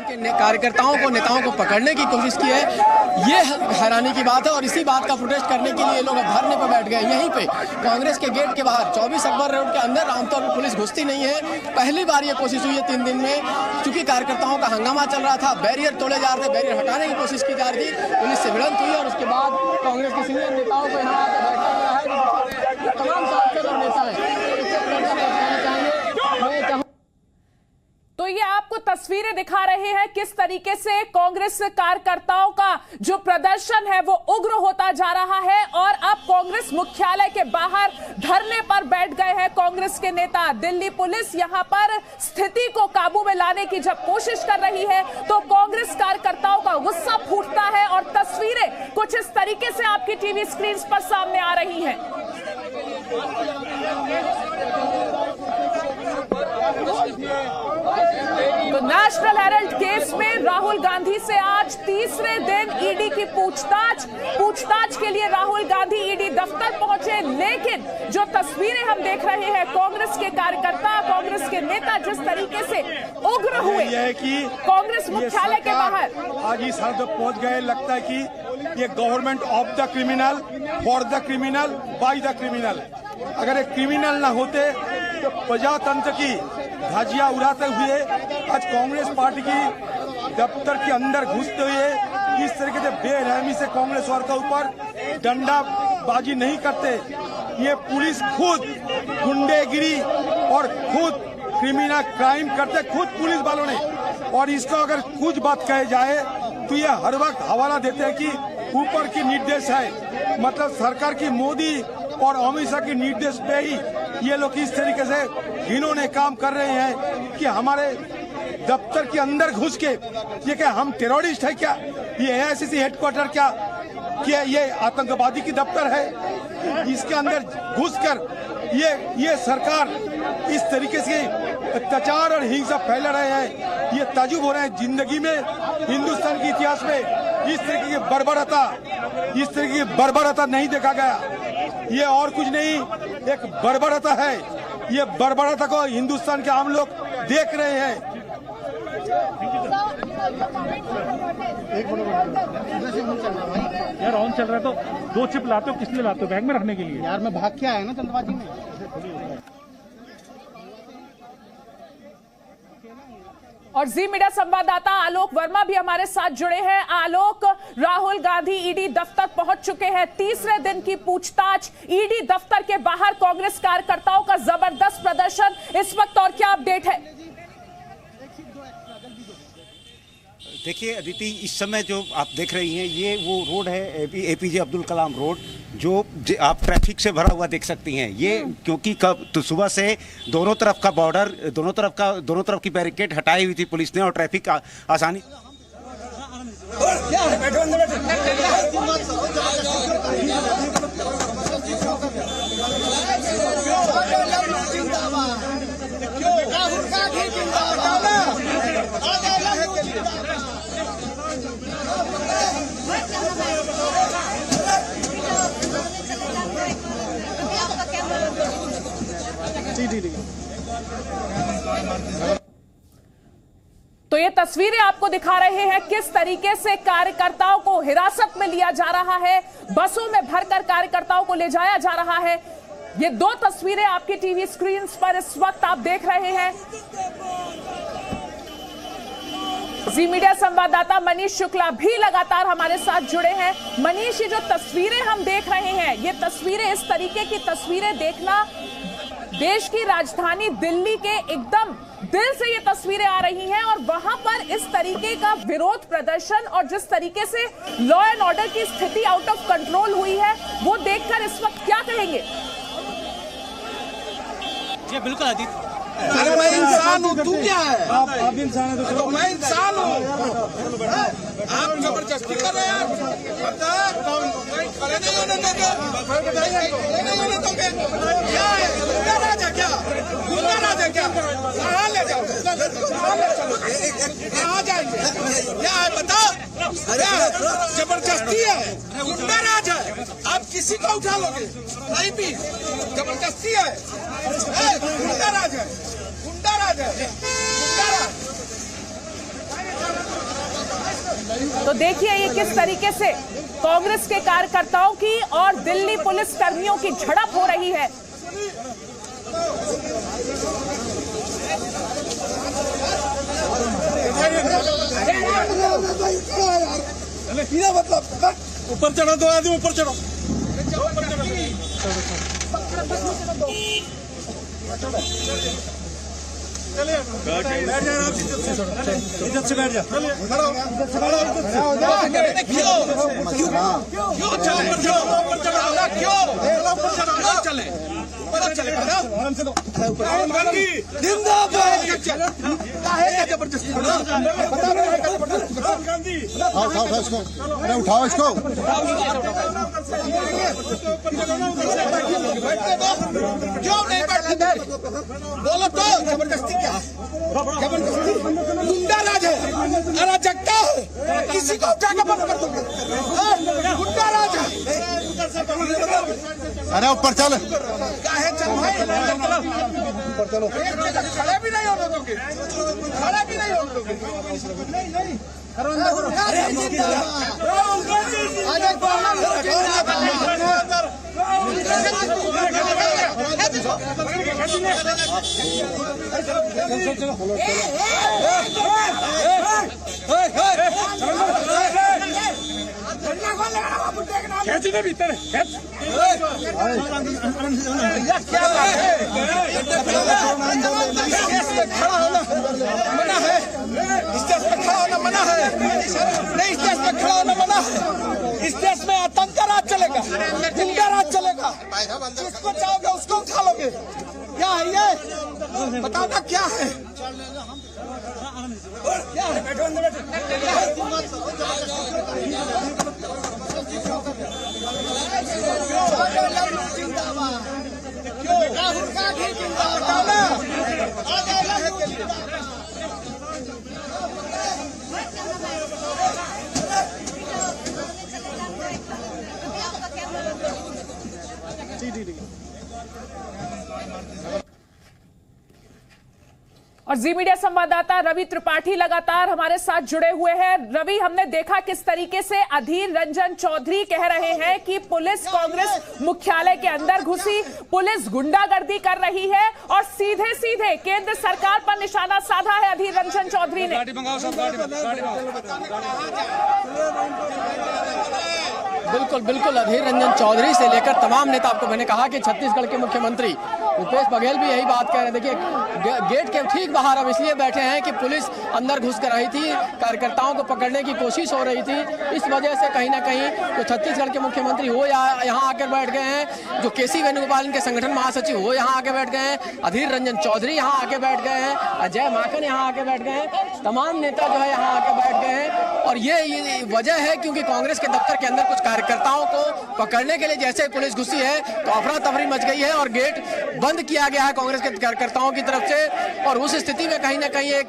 के कार्यकर्ताओं को, नेताओं को पकड़ने की कोशिश की है। ये हैरानी की बात है और इसी बात का प्रोटेस्ट करने के लिए लोग धरने पर बैठ गए। यहीं पे कांग्रेस के गेट के बाहर 24 अकबर रोड के अंदर आमतौर पर पुलिस घुसती नहीं है। पहली बार ये कोशिश हुई है 3 दिन में, क्योंकि कार्यकर्ताओं का हंगामा चल रहा था, बैरियर तोड़े जा रहे थे, बैरियर हटाने की कोशिश की जा रही थी, पुलिस से भिड़ंत हुई और उसके बाद कांग्रेस के सीनियर नेताओं को यहाँ आकर बैठा गया है। तमाम सांसद और नेता हैं। तो ये आपको तस्वीरें दिखा रहे हैं किस तरीके से कांग्रेस कार्यकर्ताओं का जो प्रदर्शन है वो उग्र होता जा रहा है और अब कांग्रेस मुख्यालय के बाहर धरने पर बैठ गए हैं कांग्रेस के नेता। दिल्ली पुलिस यहां पर स्थिति को काबू में लाने की जब कोशिश कर रही है तो कांग्रेस कार्यकर्ताओं का गुस्सा फूटता है और तस्वीरें कुछ इस तरीके से आपकी टीवी स्क्रीन पर सामने आ रही हैं। तो नेशनल हेराल्ड केस में राहुल गांधी से आज तीसरे दिन ईडी की पूछताछ के लिए राहुल गांधी ईडी दफ्तर पहुंचे, लेकिन जो तस्वीरें हम देख रहे हैं कांग्रेस के कार्यकर्ता, कांग्रेस के नेता जिस तरीके से उग्र हुए कि कांग्रेस मुख्यालय के बाहर आज इस हद तक पहुंच गए। लगता है कि ये government of the criminal, for the criminal, by the criminal. अगर एक क्रिमिनल ना होते तो प्रजातंत्र की धज्जियां उड़ाते हुए आज कांग्रेस पार्टी की दफ्तर के अंदर घुसते हुए इस तरीके से बेरहमी से कांग्रेस वालों के ऊपर डंडाबाजी नहीं करते। ये पुलिस खुद गुंडेगिरी और खुद क्रिमिनल क्राइम करते खुद पुलिस वालों ने। और इसको अगर कुछ बात कहे जाए तो ये हर वक्त हवाला देते हैं कि ऊपर की निर्देश है, मतलब सरकार की मोदी और अमित शाह के निर्देश पे ही ये लोग इस तरीके से इन्होंने काम कर रहे हैं कि हमारे दफ्तर के अंदर घुस के ये क्या हम टेररिस्ट है क्या, ये एआईसीसी हेडक्वार्टर क्या ये आतंकवादी की दफ्तर है, इसके अंदर घुसकर ये सरकार इस तरीके से अत्याचार और हिंसा फैला रहे हैं। ये ताजुब हो रहे हैं जिंदगी में, हिंदुस्तान के इतिहास में इस तरीके की बर्बरता नहीं देखा गया। ये और कुछ नहीं, एक बर्बरता है। ये बर्बरता को हिंदुस्तान के आम लोग देख रहे हैं। यार ऑन चल रहा है तो 2 चिप लाते हो, किस लिए लाते हो? बैग में रखने के लिए। यार मैं भाग के आया ना जल्दबाजी में। और जी मीडिया संवाददाता आलोक वर्मा भी हमारे साथ जुड़े हैं। आलोक, राहुल गांधी ईडी दफ्तर पहुंच चुके हैं, तीसरे दिन की पूछताछ, ईडी दफ्तर के बाहर कांग्रेस कार्यकर्ताओं का जबरदस्त प्रदर्शन इस वक्त, और क्या अपडेट है? देखिए अदिति, इस समय जो आप देख रही हैं ये वो रोड है एपीजे अब्दुल कलाम रोड, जो आप ट्रैफिक से भरा हुआ देख सकती हैं। ये क्योंकि कब तो सुबह से दोनों तरफ का बॉर्डर, दोनों तरफ की बैरिकेड हटाई हुई थी पुलिस ने और ट्रैफिक आसानी तो ये तस्वीरें आपको दिखा रहे हैं किस तरीके से कार्यकर्ताओं को हिरासत में लिया जा रहा है, बसों में भरकर कार्यकर्ताओं को ले जाया जा रहा है। ये 2 तस्वीरें आपकी टीवी स्क्रीन पर इस वक्त आप देख रहे हैं। जी मीडिया संवाददाता मनीष शुक्ला भी लगातार हमारे साथ जुड़े हैं। मनीष, ये जो तस्वीरें हम देख रहे हैं, ये तस्वीरें, इस तरीके की तस्वीरें देखना, देश की राजधानी दिल्ली के एकदम दिल से ये तस्वीरें आ रही हैं और वहां पर इस तरीके का विरोध प्रदर्शन और जिस तरीके से लॉ एंड ऑर्डर की स्थिति आउट ऑफ कंट्रोल हुई है, वो देखकर इस वक्त क्या कहेंगे? जी बिल्कुल अदिति, अरे मैं इंसान हूँ, तू क्या है? आप इंसान है तो मैं इंसान हूँ। आप जबरदस्ती कर रहे हैं। खड़े नहीं होने देंगे, नहीं होने देंगे। क्या है? गुंडा राज है क्या? गुंडा राज है क्या? कहाँ ले जाओ? कहाँ जाएंगे? क्या है बताओ? जबरदस्ती है, गुंडा राज है। आप किसी को उठा लोगे नहीं भी, जबरदस्ती है, गुंडा राज है, गुंडा राज है, गुंडा राज। तो देखिए ये किस तरीके से कांग्रेस के कार्यकर्ताओं की और दिल्ली पुलिस कर्मियों की झड़प हो रही है। मतलब ऊपर चढ़ो, दो आदमी ऊपर चढ़ो। इज्जत से बैठ जा। अरे उठाओ इसको। क्यों नहीं बैठते? बोलो तो। जबरदस्ती क्या है? जबरदस्ती गुंडा राज है, अराजकता है, किसी को उठा के बंद कर दोगे। गुंडा राज है। अरे ऊपर चल। काहे चल भाई? ऊपर चलो। खड़े भी नहीं होने दोगे, खड़े भी नहीं होने दोगे। खेच दे भीतर, खेच। क्या बात है? खड़ा होना मना है, स्टेज पे खड़ा होना मना है, नहीं स्टेज पे खड़ा होना मना है। स्टेज में आतंक का राज चलेगा, गुंडा राज चलेगा। जिसको चाहोगे उसको उठा लोगे। क्या है ये? बताओ ना क्या है? क्या है? बैठो अंदर बैठो। और जी मीडिया संवाददाता रवि त्रिपाठी लगातार हमारे साथ जुड़े हुए हैं। रवि, हमने देखा किस तरीके से अधीर रंजन चौधरी कह रहे हैं कि पुलिस कांग्रेस मुख्यालय के अंदर घुसी, पुलिस गुंडागर्दी कर रही है और सीधे सीधे केंद्र सरकार पर निशाना साधा है अधीर रंजन चौधरी ने। बिल्कुल बिल्कुल, अधीर रंजन चौधरी से लेकर तमाम नेता, आपको मैंने कहा कि छत्तीसगढ़ के मुख्यमंत्री भूपेश बघेल भी यही बात कह रहे हैं। देखिए गेट के ठीक बाहर अब इसलिए बैठे हैं कि पुलिस अंदर घुस कर रही थी, कार्यकर्ताओं को पकड़ने की कोशिश हो रही थी। इस वजह से कहीं ना कहीं जो छत्तीसगढ़ के मुख्यमंत्री वो यहाँ आकर बैठ गए हैं, जो केसी वेणुगोपाल के संगठन महासचिव वो यहाँ आके बैठ गए हैं, अधीर रंजन चौधरी यहाँ आके बैठ गए हैं, अजय माकन यहाँ आके बैठ गए हैं, तमाम नेता जो है यहाँ आके बैठ गए हैं। और ये वजह है क्योंकि कांग्रेस के दफ्तर के अंदर कुछ कार्यकर्ताओं को पकड़ने के लिए जैसे पुलिस घुसी है तो अफरा तफरी मच गई है और गेट बंद किया गया है कांग्रेस के कार्यकर्ताओं की तरफ से। और उस स्थिति में कहीं ना कहीं एक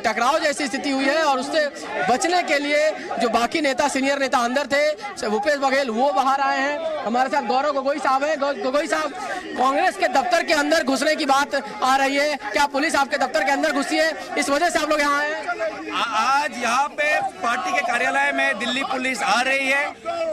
टकराव जैसी स्थिति हुई है और उससे बचने के लिए जो बाकी नेता, सीनियर नेता अंदर थे, भूपेश बघेल वो बाहर आए हैं। हमारे साथ गौरव गोगोई साहब हैं। गोगोई साहब, कांग्रेस के दफ्तर के अंदर घुसने की बात आ रही है, क्या पुलिस आपके दफ्तर के अंदर घुसी है, इस वजह से आप लोग यहाँ आए? आज यहाँ पे पार्टी के कार्यालय में दिल्ली पुलिस आ रही है।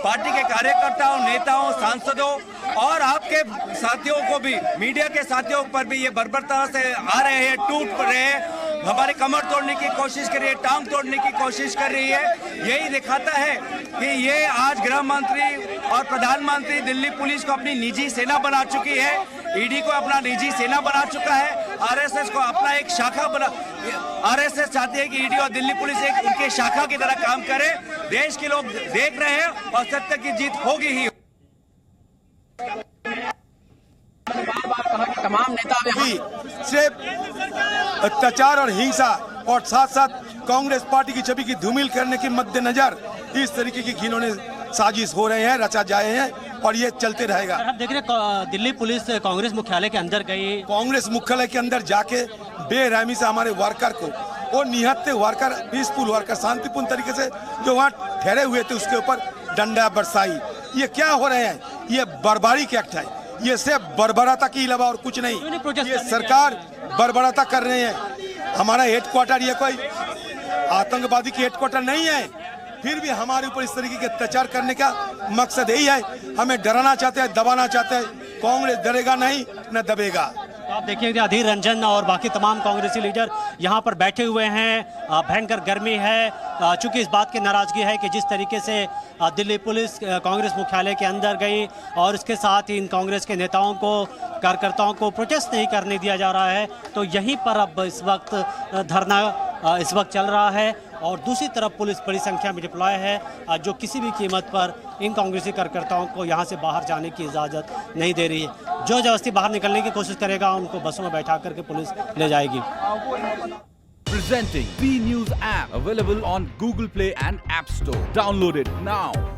पार्टी के कार्यकर्ताओं, नेताओं, सांसदों और आपके साथियों को भी, मीडिया के साथियों पर भी ये बर्बरता से आ रहे हैं, टूट रहे हैं, हमारी कमर तोड़ने की कोशिश कर रही है, टांग तोड़ने की कोशिश कर रही है। यही दिखाता है कि ये आज गृह मंत्री और प्रधानमंत्री दिल्ली पुलिस को अपनी निजी सेना बना चुकी है, ईडी को अपना निजी सेना बना चुका है, आरएसएस को अपना एक शाखा बना। आरएसएस चाहती है कि ईडी और दिल्ली पुलिस एक उनके शाखा की तरह काम करे। देश के लोग देख रहे हैं और सत्य की जीत होगी ही। तमाम नेता सिर्फ अत्याचार और हिंसा और साथ साथ कांग्रेस पार्टी की छवि की धूमिल करने के मद्देनजर इस तरीके की घिनौने साजिश हो रहे हैं, रचा जाए हैं और ये चलते रहेगा। आप देख रहे हैं दिल्ली पुलिस कांग्रेस मुख्यालय के अंदर गई, कांग्रेस मुख्यालय के अंदर जाके बेरहमी से हमारे वर्कर को, वो निहत्ते वर्कर, पीसफुल वर्कर, शांतिपूर्ण तरीके से जो वहाँ ठहरे हुए थे उसके ऊपर डंडा बरसाई। ये क्या हो रहे हैं? ये बर्बारी के एक्ट है, ये सिर्फ बर्बरता के अलावा और कुछ नहीं। ये सरकार बर्बरता कर रहे हैं। हमारा हेडक्वार्टर ये कोई आतंकवादी की हेडक्वार्टर नहीं है, फिर भी हमारे ऊपर इस तरीके के अत्याचार करने का मकसद यही है, हमें डराना चाहते हैं, दबाना चाहते हैं। कांग्रेस डरेगा नहीं, न दबेगा। आप देखिए अधीर रंजन और बाकी तमाम कांग्रेसी लीडर यहाँ पर बैठे हुए हैं। भयंकर गर्मी है, चूंकि इस बात की नाराजगी है कि जिस तरीके से दिल्ली पुलिस कांग्रेस मुख्यालय के अंदर गई और इसके साथ ही इन कांग्रेस के नेताओं को, कार्यकर्ताओं को प्रोटेस्ट नहीं करने दिया जा रहा है, तो यहीं पर अब इस वक्त धरना इस वक्त चल रहा है। और दूसरी तरफ पुलिस बड़ी संख्या में डिप्लॉय है, जो किसी भी कीमत पर इन कांग्रेसी कार्यकर्ताओं को यहाँ से बाहर जाने की इजाज़त नहीं दे रही है। जो जबरदस्ती बाहर निकलने की कोशिश करेगा उनको बसों में बैठा करके पुलिस ले जाएगी। Presenting B News app, available on Google Play and App Store. Download it now.